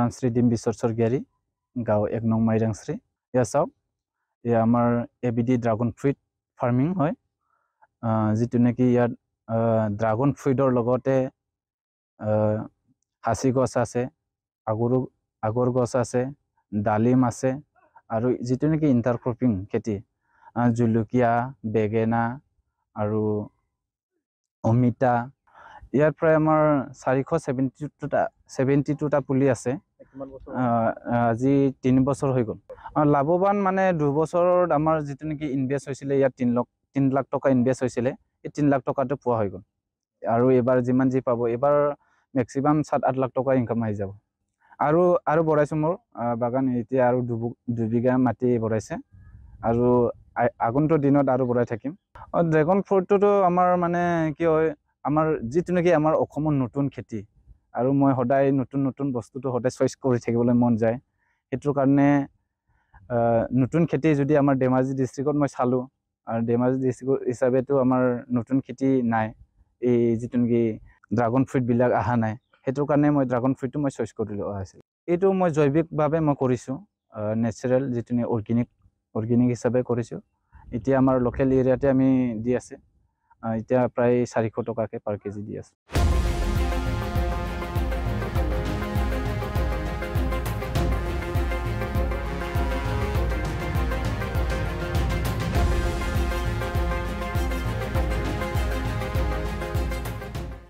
নাম শ্ৰী ডিম বিশ্বৰ স্বৰ্গিয়াৰী গাঁও 1 নং মাইৰাংশ্ৰী ইয়া চাওক ইয়া আমাৰ এবিডি ড্ৰাগন ফ্ৰুইট ফাৰ্মিং হয় যিটো নেকি ইয়াত ড্ৰাগন ফ্ৰুইটৰ লগতে হাসি গছ আছে আগৰ গছ আছে ডালিম আছে আৰু যিটো নেকি ইণ্টাৰক্ৰপিং খেতি জুলুকিয়া বেগেনা আৰু অমিতা ইয়াৰ প্ৰায় আমাৰ 472টা পুলি আছে আজি 3 বছৰ হৈ গ'ল লাভৱান মানে 2 বছৰত আমাৰ যিটো নেকি ইনভেস্ট হৈছিল ইয়াত 3 লাখ টকা ইনভেস্ট হৈছিল এই 3 লাখ টকাটো পোৱা হৈ গ'ল আৰু এবাৰ যিমান যি পাব এবাৰ ম্যাক্সিমাম 7-8 লাখ টকা ইনকাম হৈ যাব আৰু বঢ়াইছো মোৰ বাগান এতিয়া আৰু 2 বিঘা মাটি বঢ়াইছে আৰু আগন্তুক দিনত আৰু বঢ়াই থাকিম ড্ৰাগন ফ্ৰুটটো আমাৰ মানে কি হয় আমাৰ যিটো নেকি আমাৰ অসমৰ নতুন খেতি আৰু মই সদায় নতুন বস্তুটো সদায় চইচ কৰি থাকিবলৈ মন যায় হেতুৰ কাৰণে নতুন খেতি যদি আমাৰ ধেমাজি ডিস্ট্ৰিক্টত মই চালো আৰু ধেমাজি ডিস্ট্ৰিক্ট হিচাপেতো আমাৰ নতুন খেতি নাই এই যিটো নেকি ড্ৰাগন ফ্ৰুইট বিলাক আহা নাই হেতুৰ কাৰণে মই ড্ৰাগন ফ্ৰুইটটো মই চইচ কৰি লোৱা হৈছিল এইটো মই জৈৱিকভাৱে মই কৰিছো নেচাৰেল যিটো অৰ্গেনিক হিচাপে কৰিছো এতিয়া আমাৰ লোকেল এৰিয়াতে আমি দি আছে এতিয়া প্ৰায় 400 টকাকে পাৰ কেজি দি আছে